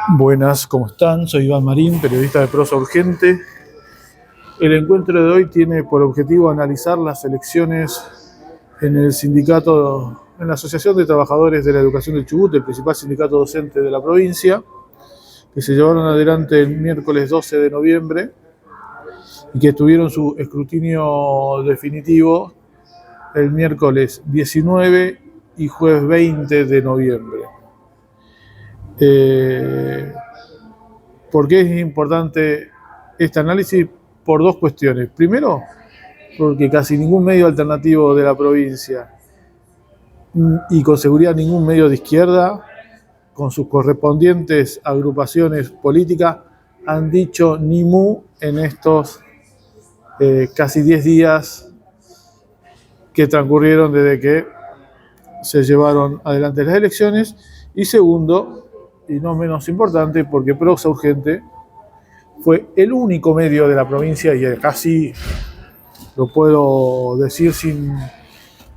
Buenas, ¿cómo están? Soy Iván Marín, periodista de Prosa Urgente. El encuentro de hoy tiene por objetivo analizar las elecciones en el sindicato, en la Asociación de Trabajadores de la Educación del Chubut, el principal sindicato docente de la provincia, que se llevaron adelante el miércoles 12 de noviembre y que tuvieron su escrutinio definitivo el miércoles 19 y jueves 20 de noviembre. ¿Por qué es importante este análisis? Por dos cuestiones. Primero, porque casi ningún medio alternativo de la provincia y con seguridad ningún medio de izquierda, con sus correspondientes agrupaciones políticas, han dicho ni mu en estos casi 10 días que transcurrieron desde que se llevaron adelante las elecciones. Y segundo, y no menos importante, porque Prosa Urgente fue el único medio de la provincia, y casi lo puedo decir sin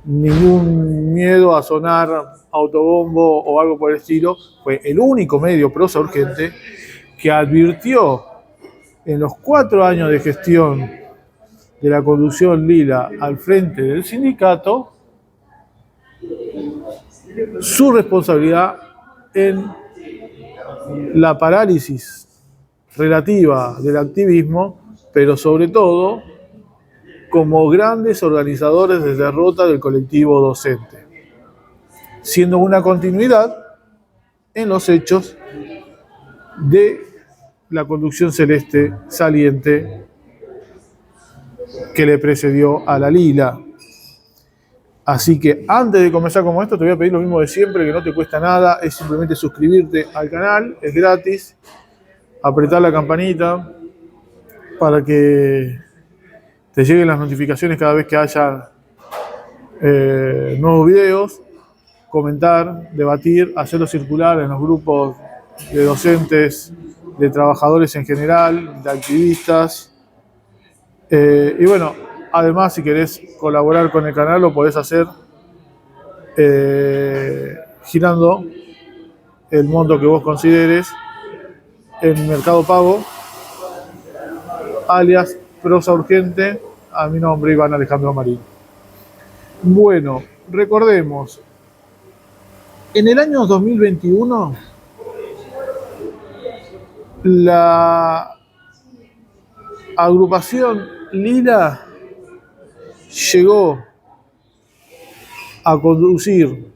ningún miedo a sonar autobombo o algo por el estilo, fue el único medio, Prosa Urgente, que advirtió en los 4 años de gestión de la conducción Lila al frente del sindicato su responsabilidad en la parálisis relativa del activismo, pero sobre todo como grandes organizadores de derrota del colectivo docente, siendo una continuidad en los hechos de la conducción celeste saliente que le precedió a la Lila. Así que antes de comenzar con esto, te voy a pedir lo mismo de siempre, que no te cuesta nada, es simplemente suscribirte al canal, es gratis, apretar la campanita para que te lleguen las notificaciones cada vez que haya nuevos videos, comentar, debatir, hacerlo circular en los grupos de docentes, de trabajadores en general, de activistas. Y bueno, además, si querés colaborar con el canal, lo podés hacer girando el monto que vos consideres en Mercado Pago, alias Prosa Urgente, a mi nombre, Iván Alejandro Marín. Bueno, recordemos, en el año 2021, la agrupación Lila llegó a conducir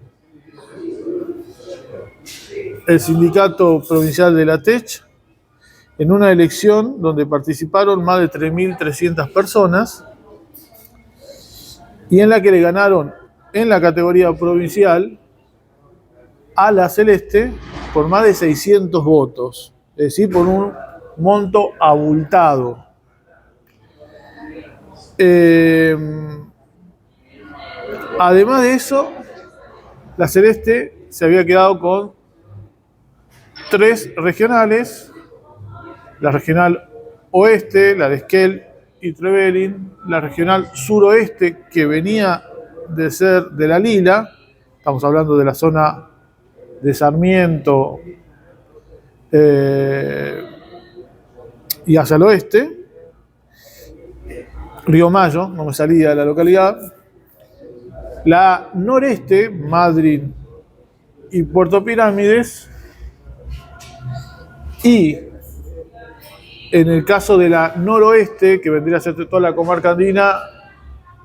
el sindicato provincial de la TECH en una elección donde participaron más de 3.300 personas y en la que le ganaron en la categoría provincial a la Celeste por más de 600 votos, es decir, por un monto abultado. Además de eso, la Celeste se había quedado con 3 regionales: la regional oeste, la de Esquel y Trevelin, la regional suroeste, que venía de ser de la Lila, estamos hablando de la zona de Sarmiento y hacia el oeste, Río Mayo, no me salía de la localidad, la noreste, Madryn y Puerto Pirámides, y en el caso de la noroeste, que vendría a ser toda la comarca andina,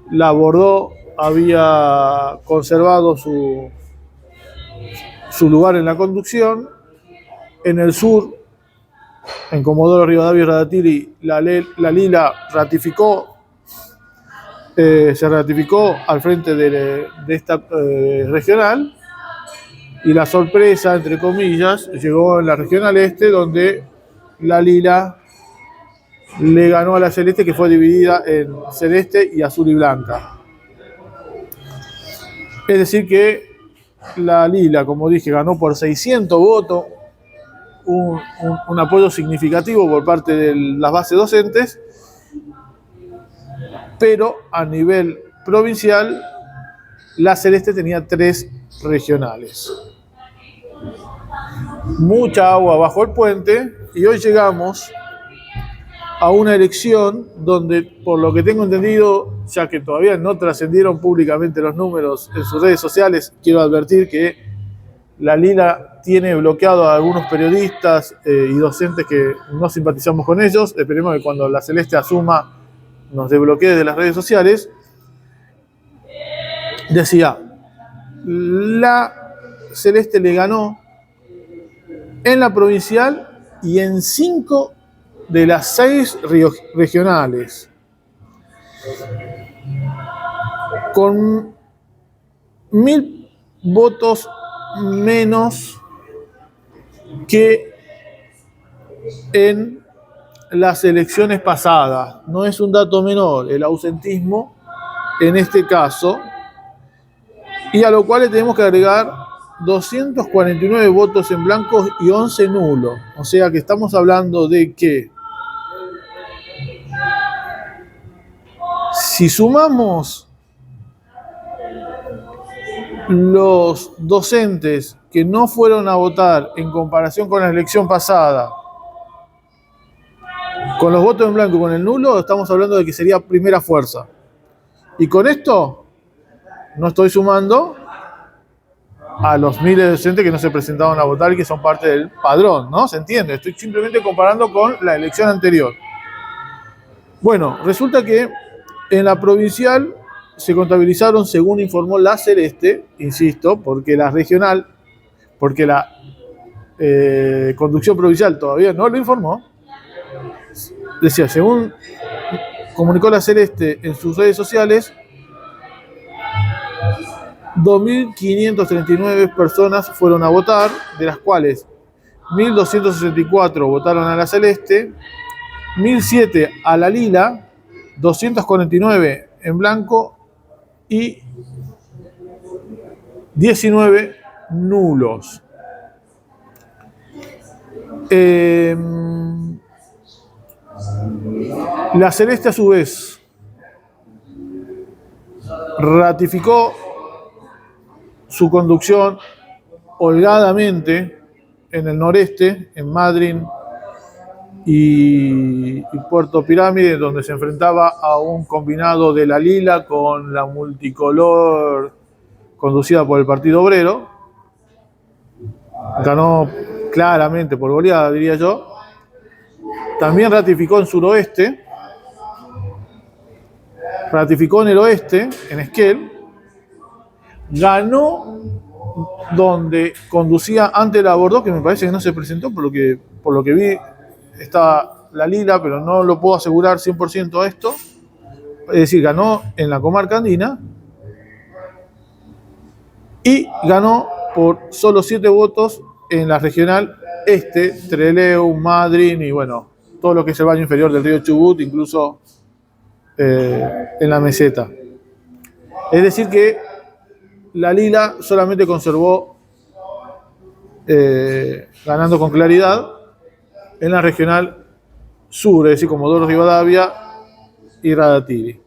la Bordeaux había conservado su lugar en la conducción. En el sur, en Comodoro Rivadavia y Radatili, la Lila se ratificó al frente de esta regional, y la sorpresa, entre comillas, llegó en la regional este, donde la Lila le ganó a la Celeste, que fue dividida en celeste y azul y blanca. Es decir que la Lila, como dije, ganó por 600 votos, un apoyo significativo por parte de las bases docentes, pero a nivel provincial la Celeste tenía 3 regionales. Mucha agua bajo el puente y hoy llegamos a una elección donde, por lo que tengo entendido, ya que todavía no trascendieron públicamente los números en sus redes sociales, quiero advertir que la Lila tiene bloqueado a algunos periodistas y docentes que no simpatizamos con ellos. Esperemos que cuando la Celeste asuma nos desbloquee de las redes sociales. Decía, la Celeste le ganó en la provincial y en 5 de las 6 regionales, con 1000 votos menos que en las elecciones pasadas. No es un dato menor el ausentismo en este caso, y a lo cual le tenemos que agregar 249 votos en blanco y 11 nulos. O sea que estamos hablando de que si sumamos los docentes que no fueron a votar en comparación con la elección pasada, con los votos en blanco y con el nulo, estamos hablando de que sería primera fuerza. Y con esto no estoy sumando a los miles de docentes que no se presentaron a votar y que son parte del padrón, ¿no? ¿Se entiende? Estoy simplemente comparando con la elección anterior. Bueno, resulta que en la provincial se contabilizaron, según informó la Celeste, insisto, porque la regional, porque la conducción provincial todavía no lo informó, decía, según comunicó la Celeste en sus redes sociales, 2.539 personas fueron a votar, de las cuales 1.264 votaron a la Celeste, 1.007 a la Lila, 249 en blanco y 19 nulos. La Celeste, a su vez, ratificó su conducción holgadamente en el noreste, en Madryn y Puerto Pirámide, donde se enfrentaba a un combinado de la Lila con la multicolor conducida por el Partido Obrero. Ganó claramente por goleada, diría yo. También ratificó en suroeste, ratificó en el oeste, en Esquel, ganó donde conducía ante la Bordeaux, que me parece que no se presentó, por lo que vi estaba la Lila, pero no lo puedo asegurar 100% a esto. Es decir, ganó en la comarca andina y ganó por solo 7 votos en la regional este, Trelew, Madryn y bueno, todo lo que es el valle inferior del río Chubut, incluso en la meseta. Es decir que la Lila solamente conservó, ganando con claridad, en la regional sur, es decir, Comodoro Rivadavia y Radatili.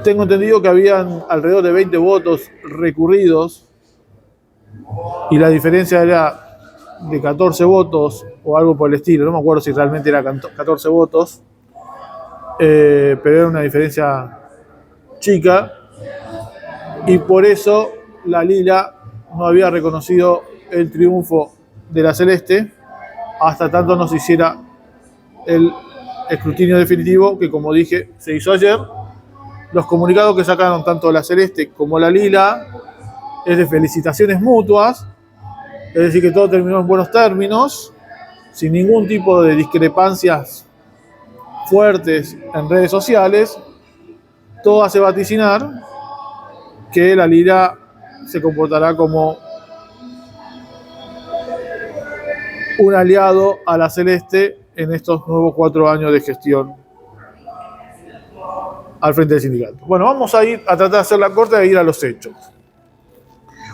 Tengo entendido que habían alrededor de 20 votos recurridos y la diferencia era de 14 votos o algo por el estilo. No me acuerdo si realmente era 14 votos, pero era una diferencia chica y por eso la Lila no había reconocido el triunfo de la Celeste hasta tanto no se hiciera el escrutinio definitivo, que como dije se hizo ayer. Los comunicados que sacaron tanto la Celeste como la Lila es de felicitaciones mutuas, es decir que todo terminó en buenos términos, sin ningún tipo de discrepancias fuertes en redes sociales. Todo hace vaticinar que la Lila se comportará como un aliado a la Celeste en estos nuevos 4 años de gestión al frente del sindicato. Bueno, vamos a ir a tratar de hacer la corta e ir a los hechos.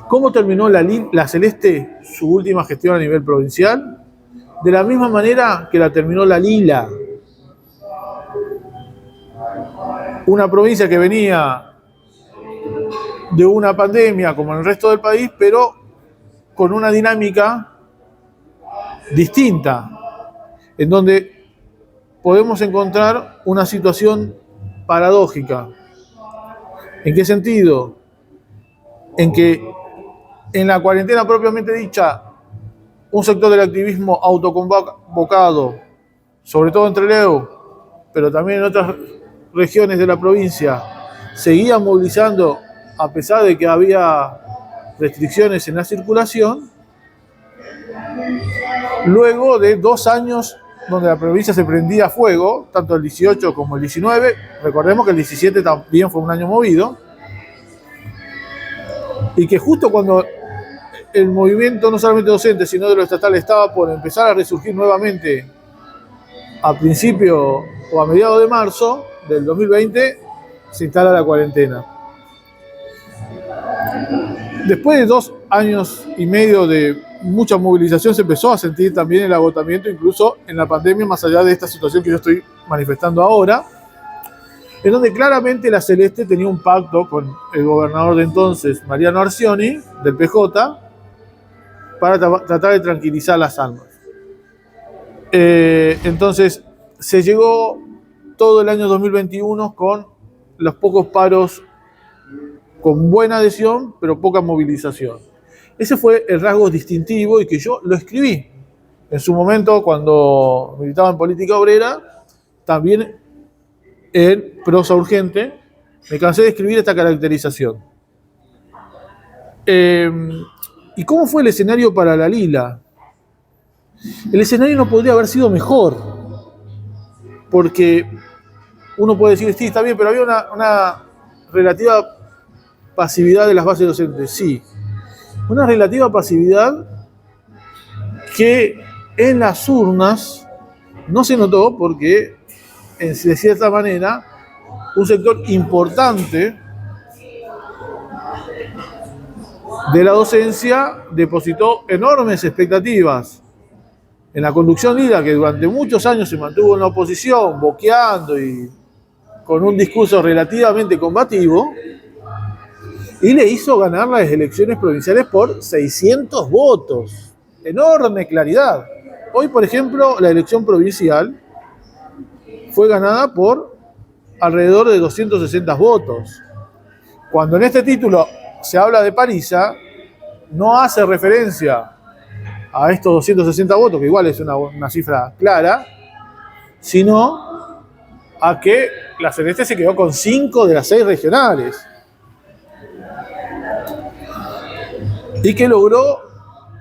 ¿Cómo terminó la Celeste su última gestión a nivel provincial? De la misma manera que la terminó la Lila. una provincia que venía de una pandemia como en el resto del país, pero con una dinámica distinta, en donde podemos encontrar una situación paradójica. ¿En qué sentido? En que en la cuarentena propiamente dicha, un sector del activismo autoconvocado, sobre todo en Trelew, pero también en otras regiones de la provincia, seguía movilizando a pesar de que había restricciones en la circulación, luego de 2 años donde la provincia se prendía a fuego, tanto el 18 como el 19, recordemos que el 17 también fue un año movido, y que justo cuando el movimiento no solamente docente, sino de lo estatal estaba por empezar a resurgir nuevamente a principio o a mediados de marzo del 2020, se instala la cuarentena. Después de 2 años y medio de mucha movilización, se empezó a sentir también el agotamiento, incluso en la pandemia, más allá de esta situación que yo estoy manifestando ahora, en donde claramente la Celeste tenía un pacto con el gobernador de entonces, Mariano Arcioni, del PJ, para tratar de tranquilizar las almas. Entonces, se llegó todo el año 2021 con los pocos paros, con buena adhesión, pero poca movilización. Ese fue el rasgo distintivo y que yo lo escribí en su momento cuando militaba en política obrera, también en prosa urgente, me cansé de escribir esta caracterización. ¿Y cómo fue el escenario para la Lila? El escenario no podría haber sido mejor, porque uno puede decir, sí, está bien, pero había una relativa pasividad de las bases docentes, sí. Una relativa pasividad que en las urnas no se notó porque, de cierta manera, un sector importante de la docencia depositó enormes expectativas en la conducción Lila, que durante muchos años se mantuvo en la oposición, boqueando y con un discurso relativamente combativo, y le hizo ganar las elecciones provinciales por 600 votos. Enorme claridad. Hoy, por ejemplo, la elección provincial fue ganada por alrededor de 260 votos. Cuando en este título se habla de paliza, no hace referencia a estos 260 votos, que igual es una cifra clara, sino a que la Celeste se quedó con 5 de las 6 regionales. Y que logró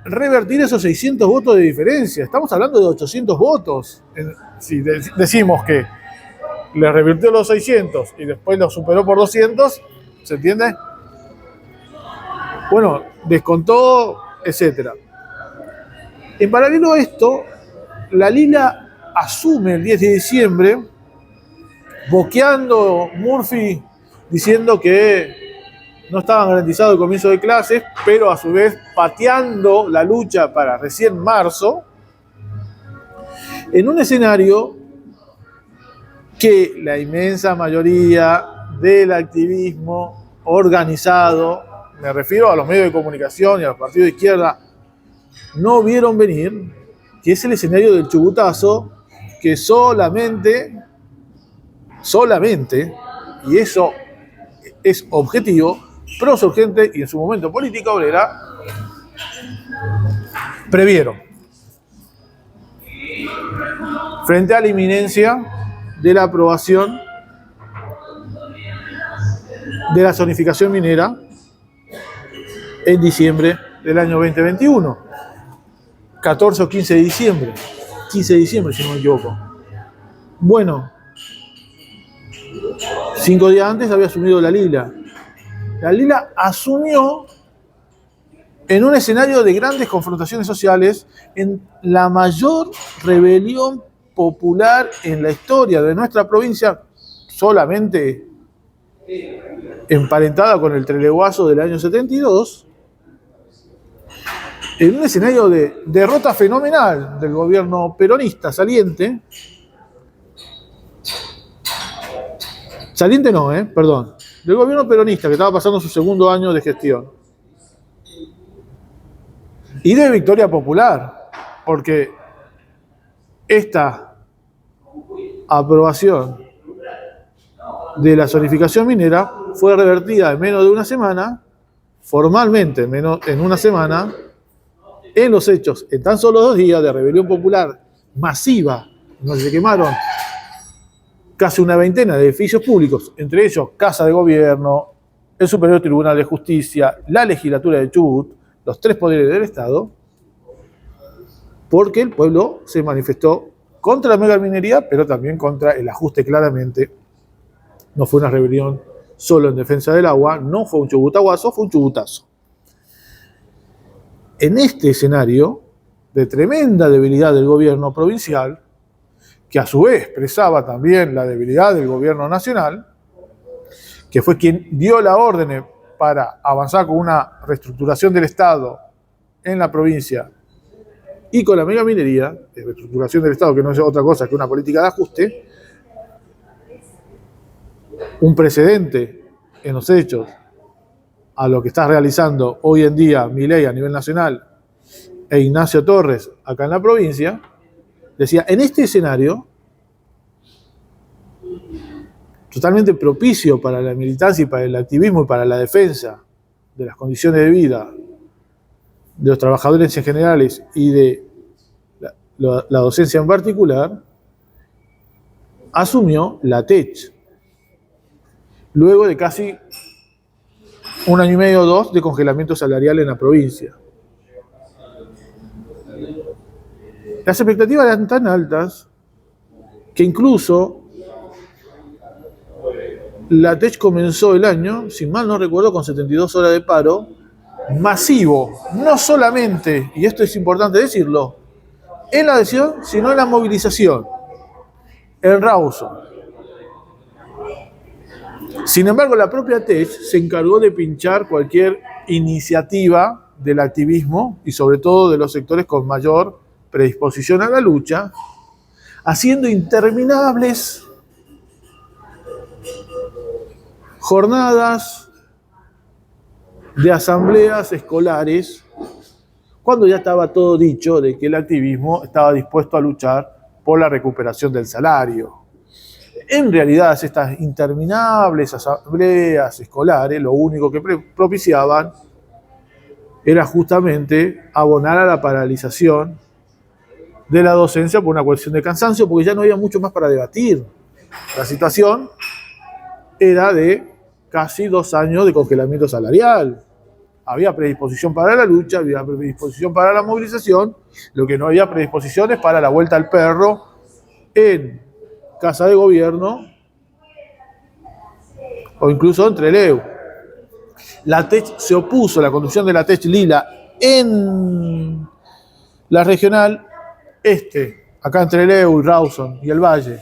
revertir esos 600 votos de diferencia. Estamos hablando de 800 votos. Si decimos que le revirtió los 600 y después los superó por 200, ¿se entiende? Bueno, descontó, etc. En paralelo a esto, la Lila asume el 10 de diciembre, boqueando Murphy, diciendo que no estaban garantizados el comienzo de clases, pero a su vez pateando la lucha para recién marzo, en un escenario que la inmensa mayoría del activismo organizado, me refiero a los medios de comunicación y a los partidos de izquierda, no vieron venir, que es el escenario del chubutazo, que solamente, y eso es objetivo, prosa urgente y en su momento política obrera, previeron. Frente a la inminencia de la aprobación de la zonificación minera en diciembre del año 2021. 14 o 15 de diciembre. 15 de diciembre, si no me equivoco. Bueno, 5 días antes había asumido la Lila. La Lila asumió en un escenario de grandes confrontaciones sociales, en la mayor rebelión popular en la historia de nuestra provincia, solamente emparentada con el Treleguazo del año 72, en un escenario de derrota fenomenal del gobierno peronista saliente, Saliente no, perdón, del gobierno peronista que estaba pasando su segundo año de gestión. Y de Victoria Popular, porque esta aprobación de la zonificación minera fue revertida en menos de una semana, formalmente en una semana, en los hechos, en tan solo 2 días de rebelión popular masiva, donde se quemaron casi una veintena de edificios públicos, entre ellos Casa de Gobierno, el Superior Tribunal de Justicia, la Legislatura de Chubut, los 3 poderes del Estado, porque el pueblo se manifestó contra la megaminería, pero también contra el ajuste claramente. No fue una rebelión solo en defensa del agua, no fue un chubutaguazo, fue un chubutazo. En este escenario de tremenda debilidad del gobierno provincial, que a su vez expresaba también la debilidad del gobierno nacional, que fue quien dio la orden para avanzar con una reestructuración del Estado en la provincia y con la megaminería, de reestructuración del Estado, que no es otra cosa que una política de ajuste, un precedente en los hechos a lo que está realizando hoy en día Milei a nivel nacional e Ignacio Torres acá en la provincia, decía, en este escenario, totalmente propicio para la militancia y para el activismo y para la defensa de las condiciones de vida de los trabajadores en generales y de la docencia en particular, asumió la TECH, luego de casi 1 año y medio o 2 de congelamiento salarial en la provincia. Las expectativas eran tan altas que incluso la TECH comenzó el año, si mal no recuerdo, con 72 horas de paro masivo, no solamente, y esto es importante decirlo, en la adhesión, sino en la movilización, en Rawson. Sin embargo, la propia TECH se encargó de pinchar cualquier iniciativa del activismo y sobre todo de los sectores con mayor predisposición a la lucha, haciendo interminables jornadas de asambleas escolares, cuando ya estaba todo dicho de que el activismo estaba dispuesto a luchar por la recuperación del salario. En realidad, estas interminables asambleas escolares lo único que propiciaban era justamente abonar a la paralización de la docencia por una cuestión de cansancio, porque ya no había mucho más para debatir. La situación era de casi 2 años de congelamiento salarial. Había predisposición para la lucha, había predisposición para la movilización, lo que no había predisposición es para la vuelta al perro en Casa de Gobierno o incluso en Trelew. La TECH se opuso a la conducción de la TECH Lila en la regional acá en Trelew y Rawson y el Valle,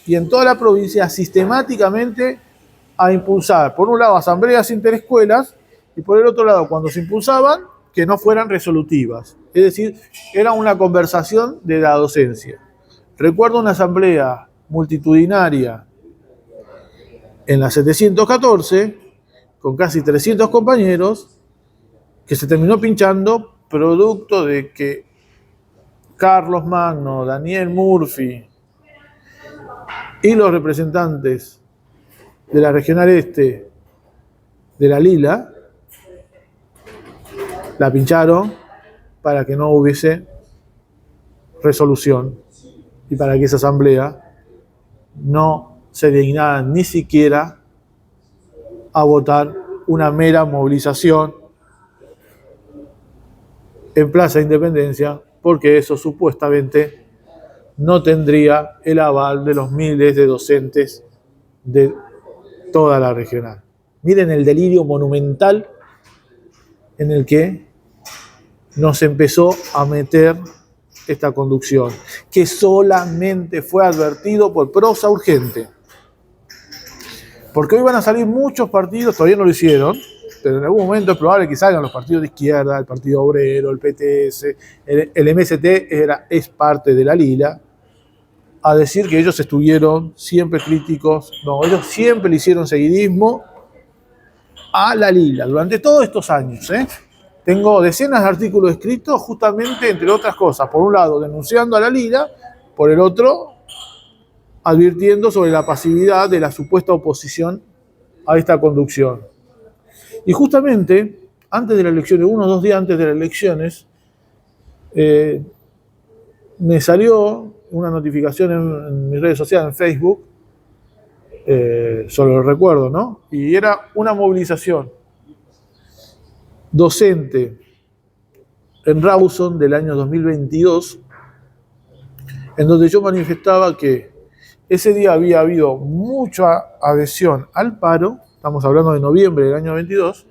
y en toda la provincia sistemáticamente a impulsar, por un lado, asambleas interescuelas, y por el otro lado, cuando se impulsaban, que no fueran resolutivas. Es decir, era una conversación de la docencia. Recuerdo una asamblea multitudinaria en la 714, con casi 300 compañeros, que se terminó pinchando producto de que Carlos Magno, Daniel Murphy y los representantes de la regional este de la Lila la pincharon para que no hubiese resolución y para que esa asamblea no se dignara ni siquiera a votar una mera movilización en Plaza Independencia, porque eso supuestamente no tendría el aval de los miles de docentes de toda la regional. Miren el delirio monumental en el que nos empezó a meter esta conducción, que solamente fue advertido por prosa urgente. Porque hoy van a salir muchos partidos, todavía no lo hicieron, pero en algún momento es probable que salgan los partidos de izquierda, el Partido Obrero, el PTS, el MST es parte de la Lila, a decir que ellos estuvieron siempre críticos. No, ellos siempre le hicieron seguidismo a la Lila durante todos estos años. Tengo decenas de artículos escritos justamente, entre otras cosas, por un lado denunciando a la Lila, por el otro advirtiendo sobre la pasividad de la supuesta oposición a esta conducción. Y justamente, antes de las elecciones, 1 o 2 días antes de las elecciones, me salió una notificación en mis redes sociales, en Facebook, solo lo recuerdo, ¿no? Y era una movilización docente en Rawson del año 2022, en donde yo manifestaba que ese día había habido mucha adhesión al paro, estamos hablando de noviembre del año 22,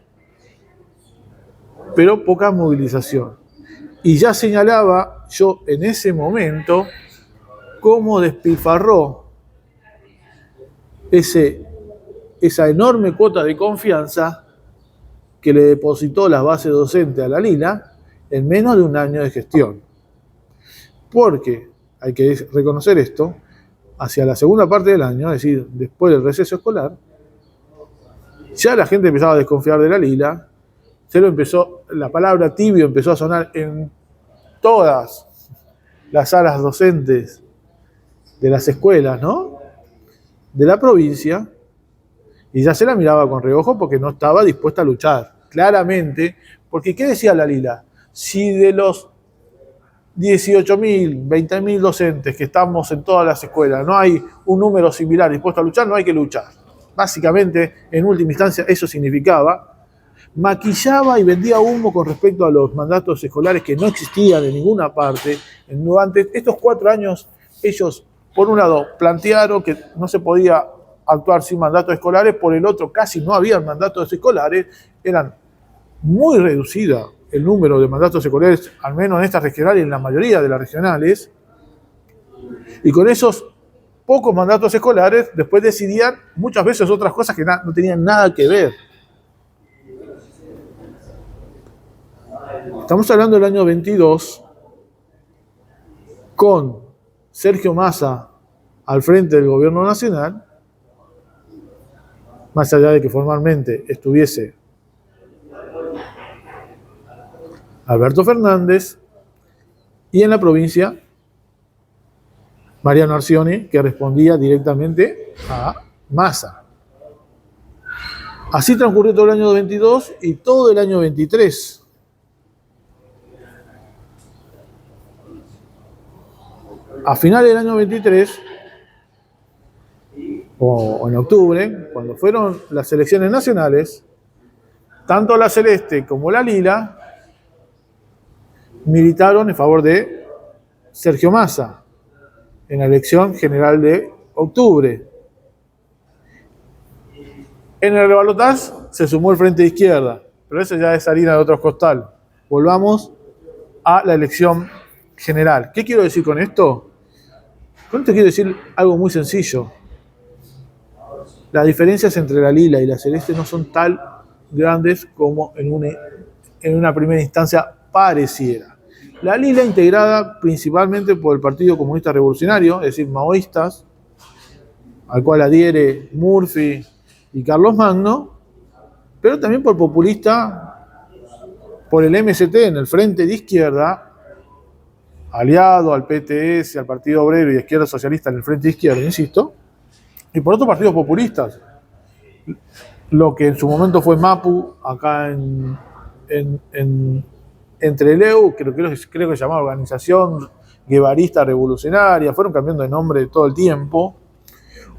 pero poca movilización. Y ya señalaba yo en ese momento cómo despilfarró esa enorme cuota de confianza que le depositó la base docente a la Lila en menos de un año de gestión. Porque, hay que reconocer esto, hacia la segunda parte del año, es decir, después del receso escolar, ya la gente empezaba a desconfiar de la Lila, la palabra tibio empezó a sonar en todas las salas docentes de las escuelas, ¿no?, de la provincia, y ya se la miraba con reojo porque no estaba dispuesta a luchar, claramente, porque ¿qué decía la Lila? Si de los 18.000, 20.000 docentes que estamos en todas las escuelas no hay un número similar dispuesto a luchar, no hay que luchar. Básicamente, en última instancia, eso significaba, maquillaba y vendía humo con respecto a los mandatos escolares que no existían en ninguna parte. Durante estos 4 años, ellos, por un lado, plantearon que no se podía actuar sin mandatos escolares, por el otro, casi no había mandatos escolares, eran muy reducidas el número de mandatos escolares, al menos en esta regional y en la mayoría de las regionales, y con esos pocos mandatos escolares después decidían muchas veces otras cosas que no tenían nada que ver. Estamos hablando del año 22, con Sergio Massa al frente del gobierno nacional, más allá de que formalmente estuviese Alberto Fernández, y en la provincia Mariano Arcioni, que respondía directamente a Massa. Así transcurrió todo el año 22 y todo el año 23. A finales del año 23, o en octubre, cuando fueron las elecciones nacionales, tanto la Celeste como la Lila militaron en favor de Sergio Massa en la elección general de octubre. En el rebalotaje se sumó el Frente de Izquierda, pero eso ya es harina de otro costal. Volvamos a la elección general. ¿Qué quiero decir con esto? Con esto quiero decir algo muy sencillo. Las diferencias entre la Lila y la Celeste no son tan grandes como en una primera instancia pareciera. La Lila integrada principalmente por el Partido Comunista Revolucionario, es decir, maoístas, al cual adhiere Murphy y Carlos Magno, pero también por populista, por el MST en el Frente de Izquierda, aliado al PTS, al Partido Obrero y Izquierda Socialista en el Frente de Izquierda, insisto, y por otros partidos populistas, lo que en su momento fue MAPU, acá entre Trelew, creo que se llamaba Organización Guevarista Revolucionaria, fueron cambiando de nombre todo el tiempo.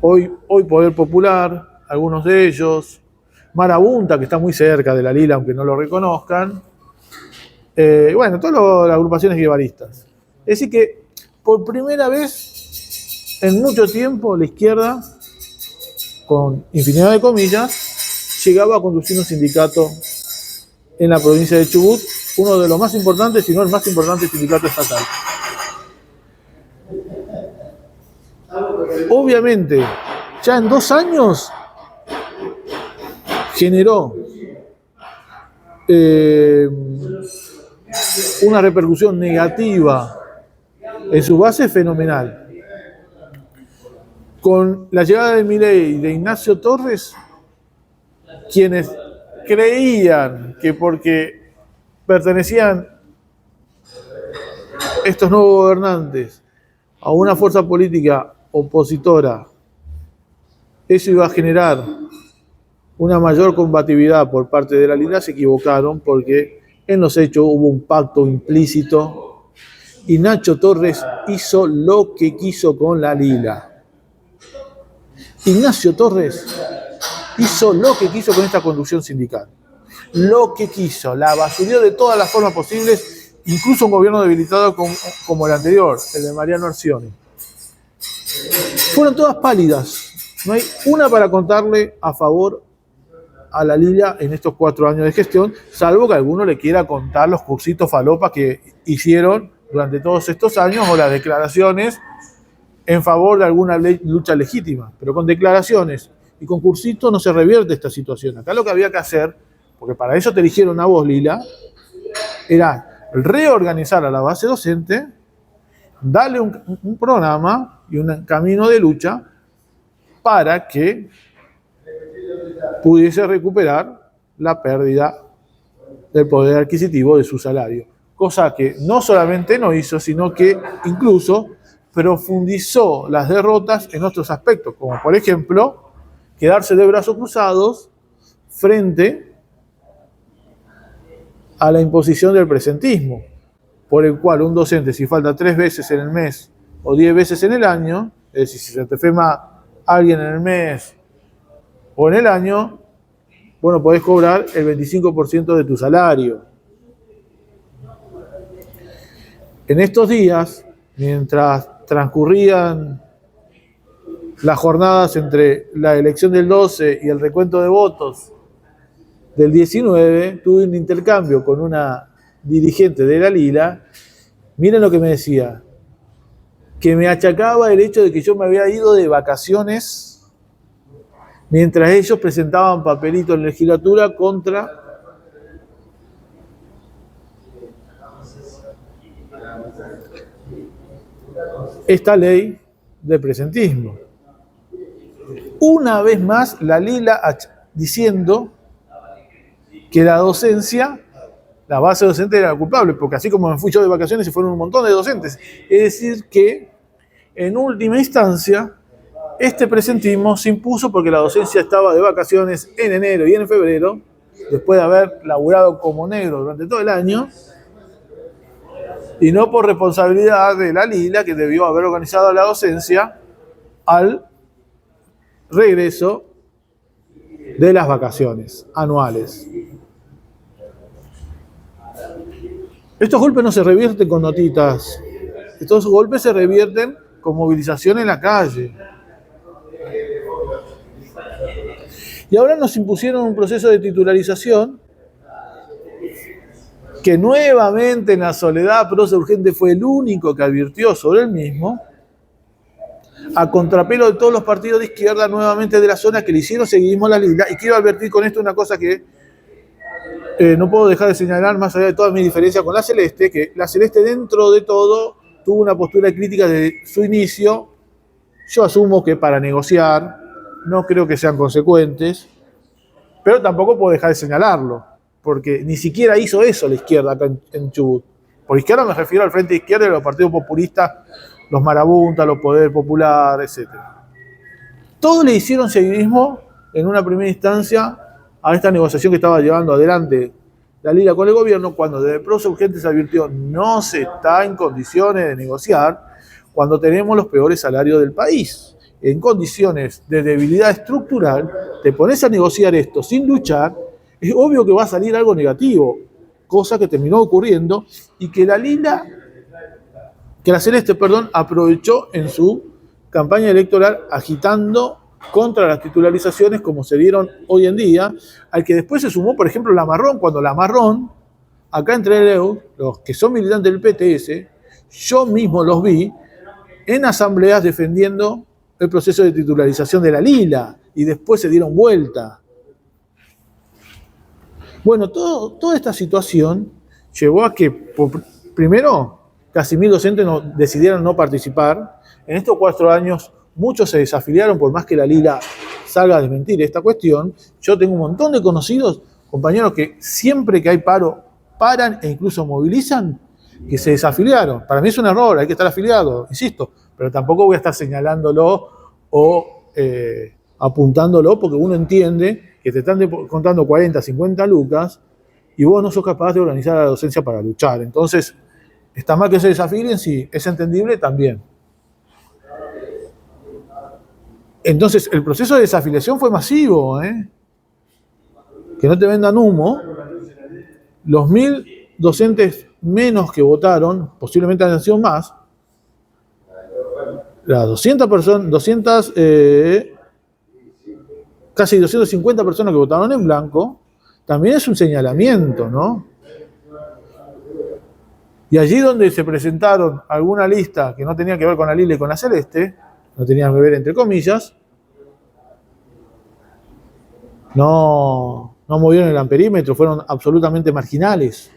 Hoy Poder Popular, algunos de ellos, Marabunta, que está muy cerca de la Lila, aunque no lo reconozcan. Bueno, todas las agrupaciones guevaristas. Es decir que, por primera vez en mucho tiempo, la izquierda, con infinidad de comillas, llegaba a conducir un sindicato en la provincia de Chubut, uno de los más importantes, si no el más importante sindicato estatal. Obviamente, ya en 2 años generó una repercusión negativa en su base fenomenal. Con la llegada de Milei y de Ignacio Torres, quienes creían que porque pertenecían estos nuevos gobernantes a una fuerza política opositora, eso iba a generar una mayor combatividad por parte de la Lila, se equivocaron porque en los hechos hubo un pacto implícito y Nacho Torres hizo lo que quiso con la Lila. Ignacio Torres hizo lo que quiso con esta conducción sindical. Lo que quiso, la basurió de todas las formas posibles, incluso un gobierno debilitado como el anterior, el de Mariano Arcioni. Fueron todas pálidas. No hay una para contarle a favor a la Lila en estos 4 años de gestión, salvo que alguno le quiera contar los cursitos falopas que hicieron durante todos estos años o las declaraciones en favor de alguna lucha legítima. Pero con declaraciones y con cursitos no se revierte esta situación. Acá lo que había que hacer, porque para eso te eligieron a vos, Lila, era reorganizar a la base docente, darle un programa y un camino de lucha para que pudiese recuperar la pérdida del poder adquisitivo de su salario. Cosa que no solamente no hizo, sino que incluso profundizó las derrotas en otros aspectos, como por ejemplo, quedarse de brazos cruzados frente a la imposición del presentismo, por el cual un docente, si falta 3 veces en el mes o 10 veces en el año, es decir, si se te enferma alguien en el mes o en el año, bueno, podés cobrar el 25% de tu salario. En estos días, mientras transcurrían las jornadas entre la elección del 12 y el recuento de votos del 19, tuve un intercambio con una dirigente de la Lila. Miren lo que me decía, que me achacaba el hecho de que yo me había ido de vacaciones mientras ellos presentaban papelitos en la legislatura contra esta ley de presentismo. Una vez más, la Lila diciendo que la docencia, la base docente era la culpable, porque así como me fui yo de vacaciones se fueron un montón de docentes. Es decir que, en última instancia, este presentismo se impuso porque la docencia estaba de vacaciones en enero y en febrero, después de haber laburado como negro durante todo el año, y no por responsabilidad de la Lila, que debió haber organizado la docencia al regreso de las vacaciones anuales. Estos golpes no se revierten con notitas, estos golpes se revierten con movilización en la calle. Y ahora nos impusieron un proceso de titularización que nuevamente en la Soledad Prosa Urgente fue el único que advirtió sobre el mismo, a contrapelo de todos los partidos de izquierda nuevamente de la zona que le hicieron seguidismo a la Lila. Y quiero advertir con esto una cosa que no puedo dejar de señalar, más allá de todas mis diferencias con la Celeste, que la Celeste dentro de todo tuvo una postura crítica desde su inicio. Yo asumo que para negociar, no creo que sean consecuentes, pero tampoco puedo dejar de señalarlo, porque ni siquiera hizo eso la izquierda acá en Chubut. Por izquierda me refiero al Frente de Izquierda y a los partidos populistas, los marabuntas, los Poder Popular, etc. Todos le hicieron seguidismo en una primera instancia a esta negociación que estaba llevando adelante la Lila con el gobierno, cuando desde Prosa Urgente se advirtió no se está en condiciones de negociar cuando tenemos los peores salarios del país. En condiciones de debilidad estructural, te pones a negociar esto sin luchar, es obvio que va a salir algo negativo, cosa que terminó ocurriendo y que la Celeste, aprovechó en su campaña electoral agitando contra las titularizaciones como se dieron hoy en día, al que después se sumó, por ejemplo, la Marrón, cuando la Marrón, acá en Trelew, los que son militantes del PTS, yo mismo los vi en asambleas defendiendo el proceso de titularización de la Lila, y después se dieron vuelta. Bueno, toda esta situación llevó a que, primero, casi 1000 docentes decidieron no participar. En estos 4 años muchos se desafiliaron por más que la Lila salga a desmentir esta cuestión. Yo tengo un montón de conocidos, compañeros que siempre que hay paro, paran e incluso movilizan, que se desafiliaron. Para mí es un error, hay que estar afiliado, insisto, pero tampoco voy a estar señalándolo o apuntándolo porque uno entiende que te están contando 40, 50 lucas y vos no sos capaz de organizar la docencia para luchar. Entonces, ¿está mal que se desafilien? Sí. ¿Es entendible? También. Entonces, el proceso de desafiliación fue masivo, ¿eh? Que no te vendan humo. Los 1000 docentes menos que votaron, posiblemente hayan sido más, las 200 personas, casi 250 personas que votaron en blanco, también es un señalamiento, ¿no? Y allí donde se presentaron alguna lista que no tenía que ver con la Lila y con la Celeste, no tenían que ver entre comillas, no movieron el amperímetro, fueron absolutamente marginales.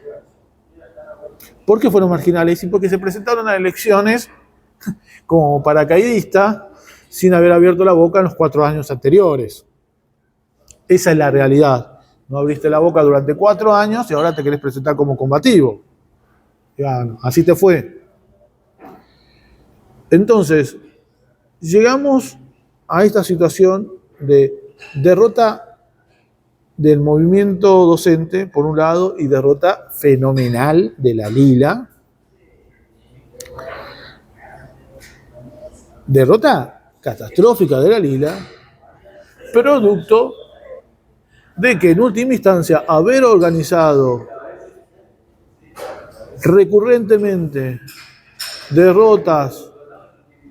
¿Por qué fueron marginales? Y porque se presentaron a elecciones como paracaidistas sin haber abierto la boca en los 4 años anteriores. Esa es la realidad. No abriste la boca durante 4 años y ahora te querés presentar como combativo. Bueno, así te fue. Entonces, llegamos a esta situación de derrota del movimiento docente, por un lado, y derrota fenomenal de la Lila. Derrota catastrófica de la Lila, producto de que en última instancia haber organizado recurrentemente derrotas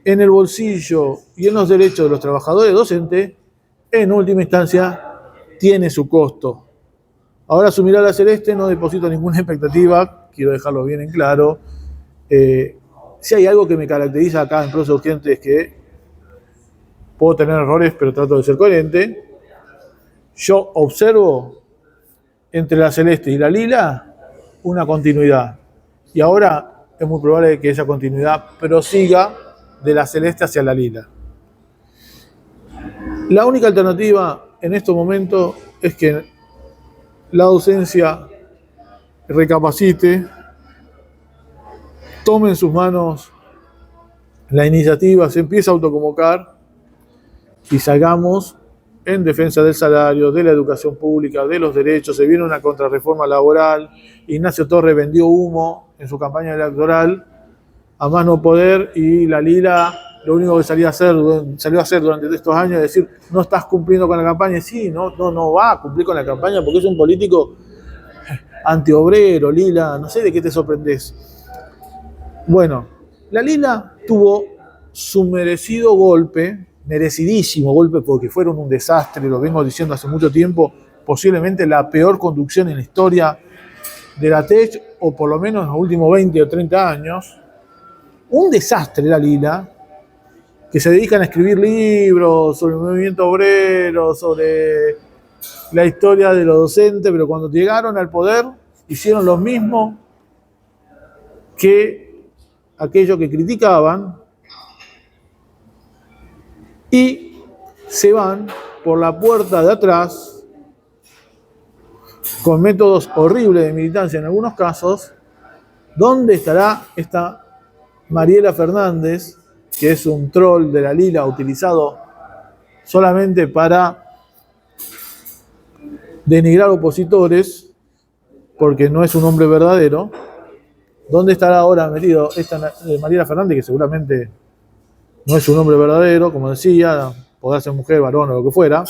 en el bolsillo y en los derechos de los trabajadores docentes, en última instancia tiene su costo. Ahora asumirá la Celeste, no deposito ninguna expectativa, quiero dejarlo bien en claro. Si hay algo que me caracteriza acá en Proceso Urgente es que puedo tener errores, pero trato de ser coherente. Yo observo entre la Celeste y la Lila una continuidad. Y ahora es muy probable que esa continuidad prosiga de la Celeste hacia la Lila. La única alternativa en estos momentos es que la docencia recapacite, tome en sus manos la iniciativa, se empiece a autoconvocar y salgamos en defensa del salario, de la educación pública, de los derechos. Se viene una contrarreforma laboral. Ignacio Torres vendió humo en su campaña electoral a más no poder y la Lila lo único que salió a hacer durante estos años es decir, no estás cumpliendo con la campaña. Sí, no va a cumplir con la campaña porque es un político antiobrero, Lila, no sé de qué te sorprendés. Bueno, la Lila tuvo su merecido golpe, merecidísimo golpe porque fueron un desastre, lo vengo diciendo hace mucho tiempo, posiblemente la peor conducción en la historia de la TEC, o por lo menos en los últimos 20 o 30 años. Un desastre la Lila, que se dedican a escribir libros sobre el movimiento obrero, sobre la historia de los docentes, pero cuando llegaron al poder hicieron lo mismo que aquellos que criticaban y se van por la puerta de atrás con métodos horribles de militancia en algunos casos. ¿Dónde estará esta Mariela Fernández, que es un troll de la Lila utilizado solamente para denigrar opositores, porque no es un hombre verdadero? ¿Dónde estará ahora metido esta Mariela Fernández, que seguramente no es un hombre verdadero, como decía, podrá ser mujer, varón o lo que fuera?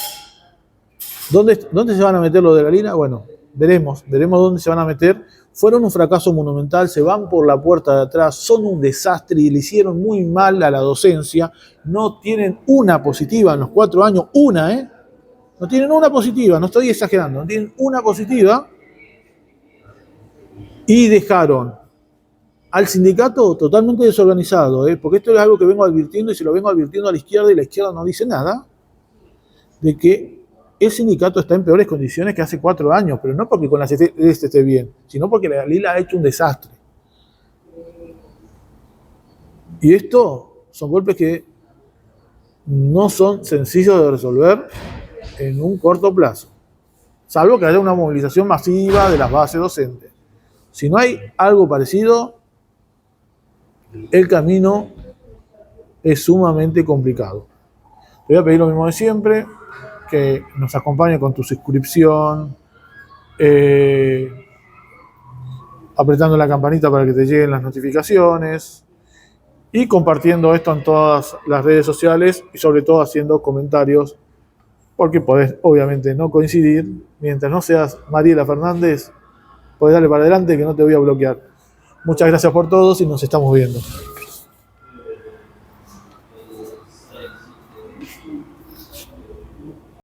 ¿Dónde se van a meter los de la Lila? Bueno, veremos dónde se van a meter. Fueron un fracaso monumental, se van por la puerta de atrás, son un desastre y le hicieron muy mal a la docencia. No tienen una positiva en los 4 años, no tienen una positiva, no estoy exagerando, no tienen una positiva. Y dejaron al sindicato totalmente desorganizado, porque esto es algo que vengo advirtiendo y se lo vengo advirtiendo a la izquierda y la izquierda no dice nada, de que el sindicato está en peores condiciones que hace 4 años, pero no porque con la Celeste esté bien, sino porque la Lila ha hecho un desastre. Y esto son golpes que no son sencillos de resolver en un corto plazo, salvo que haya una movilización masiva de las bases docentes. Si no hay algo parecido, el camino es sumamente complicado. Te voy a pedir lo mismo de siempre, que nos acompañe con tu suscripción, apretando la campanita para que te lleguen las notificaciones y compartiendo esto en todas las redes sociales y sobre todo haciendo comentarios, porque podés obviamente no coincidir. Mientras no seas Mariela Fernández, podés darle para adelante que no te voy a bloquear. Muchas gracias por todos y nos estamos viendo.